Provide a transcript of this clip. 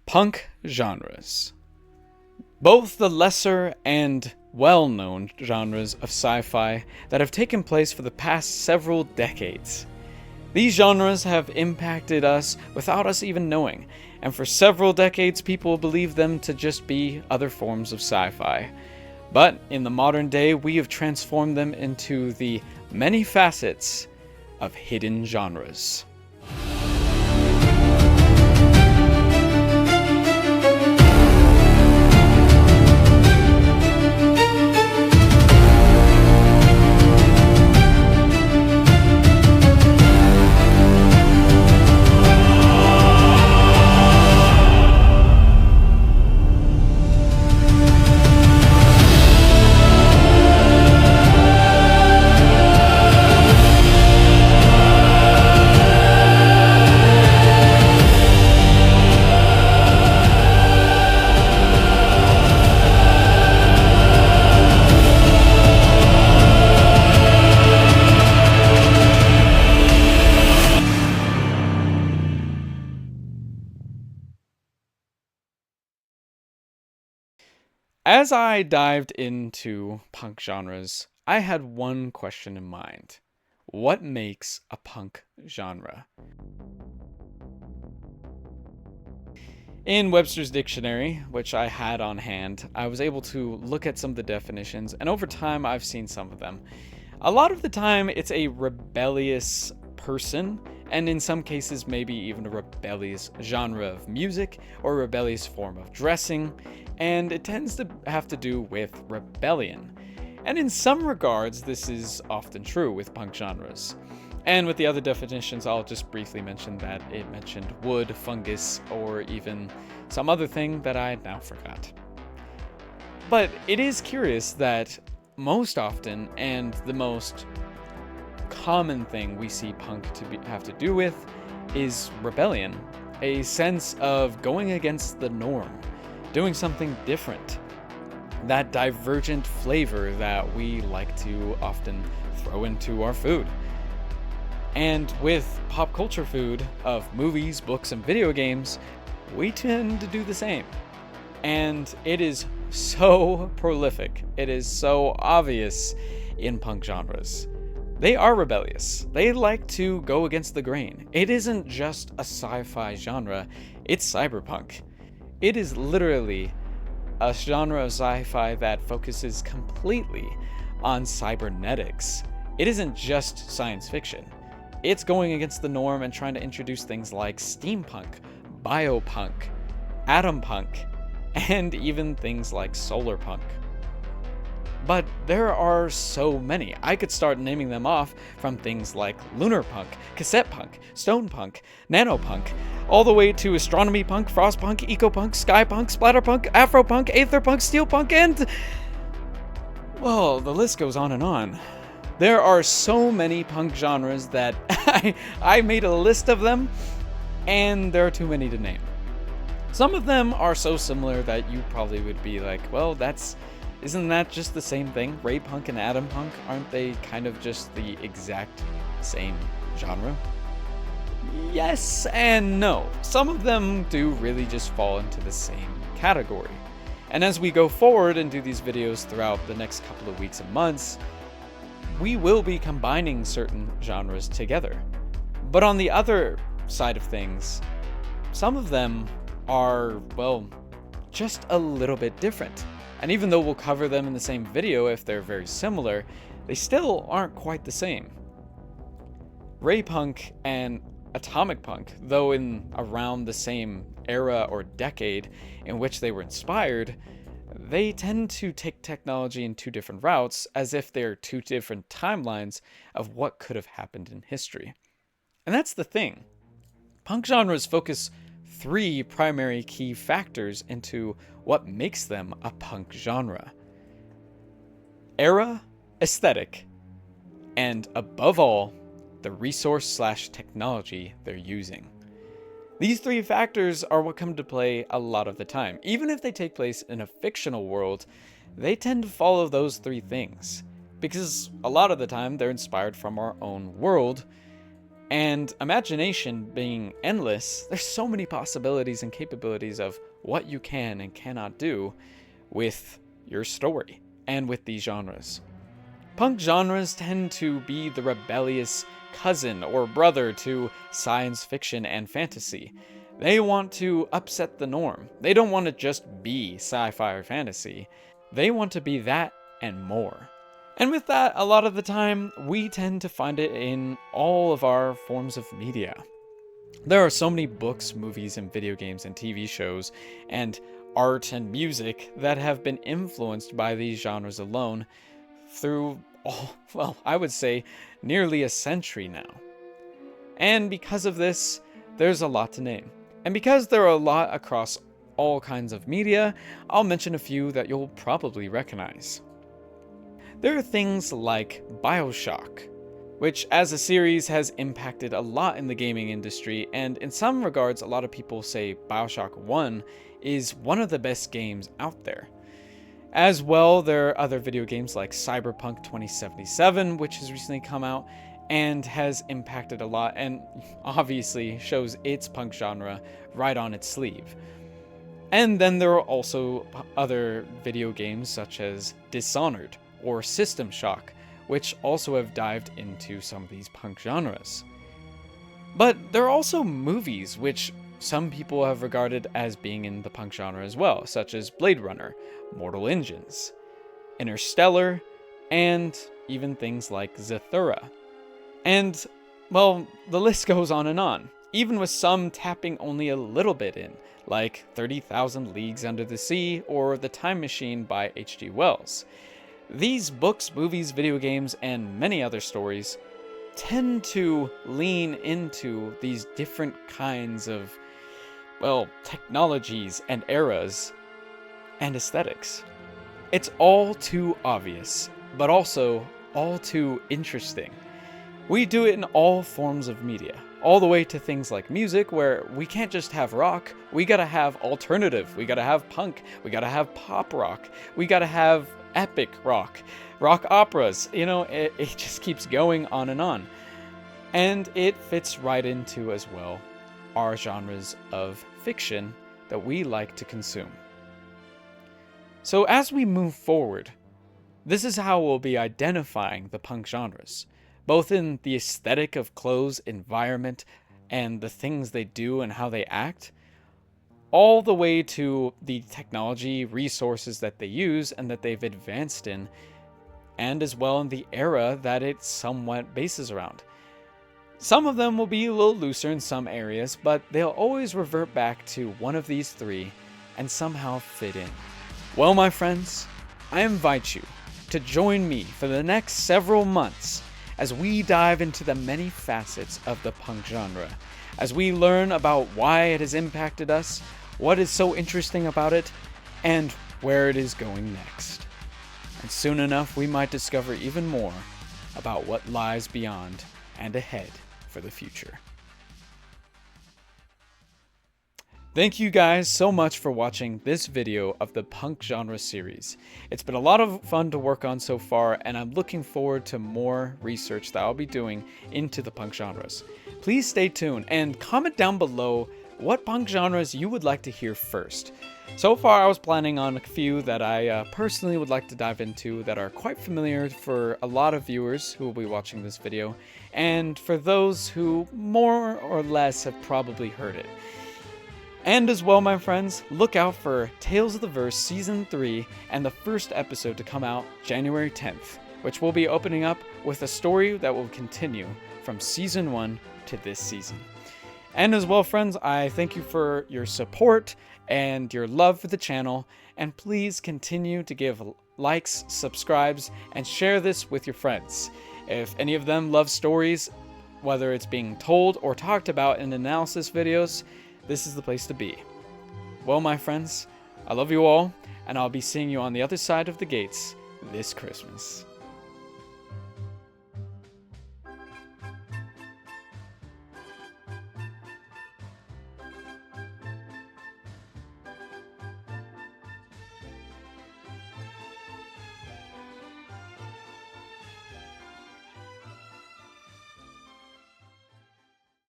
Punk genres. Both the lesser and well-known genres of sci-fi that have taken place for the past several decades. These genres have impacted us without us even knowing, and for several decades people believed them to just be other forms of sci-fi. But in the modern day, we have transformed them into the many facets of hidden genres. As I dived into punk genres, I had one question in mind. What makes a punk genre? In Webster's dictionary, which I had on hand, I was able to look at some of the definitions, and over time I've seen some of them. A lot of the time it's a rebellious person, and in some cases maybe even a rebellious genre of music or a rebellious form of dressing, and it tends to have to do with rebellion. And in some regards, this is often true with punk genres. And with the other definitions, I'll just briefly mention that it mentioned wood, fungus, or even some other thing that I now forgot. But it is curious that most often, and the most common thing we see punk have to do with, is rebellion. A sense of going against the norm, doing something different. That divergent flavor that we like to often throw into our food. And with pop culture food of movies, books, and video games, we tend to do the same. And it is so prolific. It is so obvious in punk genres. They are rebellious. They like to go against the grain. It isn't just a sci-fi genre, it's cyberpunk. It is literally a genre of sci-fi that focuses completely on cybernetics. It isn't just science fiction. It's going against the norm and trying to introduce things like steampunk, biopunk, atompunk, and even things like solarpunk. But there are so many. I could start naming them off, from things like lunar punk, cassette punk, stone punk, nanopunk, all the way to astronomy punk, frost punk, eco-punk, sky punk, splatterpunk, afropunk, aetherpunk, steelpunk, and... well, the list goes on and on. There are so many punk genres that I made a list of them, and there are too many to name. Some of them are so similar that you probably would be like, well, isn't that just the same thing? Ray punk and atompunk, aren't they kind of just the exact same genre? Yes and no. Some of them do really just fall into the same category. And as we go forward and do these videos throughout the next couple of weeks and months, we will be combining certain genres together. But on the other side of things, some of them are, well, just a little bit different. And even though we'll cover them in the same video if they're very similar, they still aren't quite the same. Ray punk and atomic punk, though in around the same era or decade in which they were inspired, they tend to take technology in two different routes, as if they're two different timelines of what could have happened in history. And that's the thing. Punk genres focus three primary key factors into what makes them a punk genre: era, aesthetic, and above all, the resource/technology they're using. These three factors are what come to play a lot of the time. Even if they take place in a fictional world, they tend to follow those three things, because a lot of the time they're inspired from our own world, And imagination being endless, there's so many possibilities and capabilities of what you can and cannot do with your story and with these genres. Punk genres tend to be the rebellious cousin or brother to science fiction and fantasy. They want to upset the norm. They don't want to just be sci-fi or fantasy. They want to be that and more. And with that, a lot of the time, we tend to find it in all of our forms of media. There are so many books, movies, and video games and TV shows, and art and music that have been influenced by these genres alone through, I would say, nearly a century now. And because of this, there's a lot to name. And because there are a lot across all kinds of media, I'll mention a few that you'll probably recognize. There are things like BioShock, which as a series has impacted a lot in the gaming industry, and in some regards a lot of people say BioShock 1 is one of the best games out there. As well, there are other video games like Cyberpunk 2077, which has recently come out and has impacted a lot and obviously shows its punk genre right on its sleeve. And then there are also other video games such as Dishonored or System Shock, which also have dived into some of these punk genres. But there are also movies which some people have regarded as being in the punk genre as well, such as Blade Runner, Mortal Engines, Interstellar, and even things like Zathura. And, well, the list goes on, even with some tapping only a little bit in, like 30,000 Leagues Under the Sea or The Time Machine by H.G. Wells. These books, movies, video games, and many other stories tend to lean into these different kinds of, technologies and eras and aesthetics. It's all too obvious, but also all too interesting. We do it in all forms of media, all the way to things like music, where we can't just have rock, we gotta have alternative, we gotta have punk, we gotta have pop rock, we gotta have epic rock operas, it just keeps going on and on. And it fits right into, as well, our genres of fiction that we like to consume. So as we move forward, this is how we'll be identifying the punk genres, both in the aesthetic of clothes, environment, and the things they do and how they act, all the way to the technology, resources that they use and that they've advanced in, and as well in the era that it somewhat bases around. Some of them will be a little looser in some areas, but they'll always revert back to one of these three and somehow fit in. Well, my friends, I invite you to join me for the next several months as we dive into the many facets of the punk genre, as we learn about why it has impacted us, what is so interesting about it, and where it is going next. And soon enough, we might discover even more about what lies beyond and ahead for the future. Thank you guys so much for watching this video of the punk genre series. It's been a lot of fun to work on so far, and I'm looking forward to more research that I'll be doing into the punk genres. Please stay tuned and comment down below what punk genres you would like to hear first. So far, I was planning on a few that I personally would like to dive into that are quite familiar for a lot of viewers who will be watching this video, and for those who more or less have probably heard it. And as well, my friends, look out for Tales of the Verse Season 3 and the first episode to come out January 10th, which will be opening up with a story that will continue from Season 1 to this season. And as well, friends, I thank you for your support and your love for the channel, and please continue to give likes, subscribes, and share this with your friends. If any of them love stories, whether it's being told or talked about in analysis videos, this is the place to be. Well, my friends, I love you all, and I'll be seeing you on the other side of the gates this Christmas.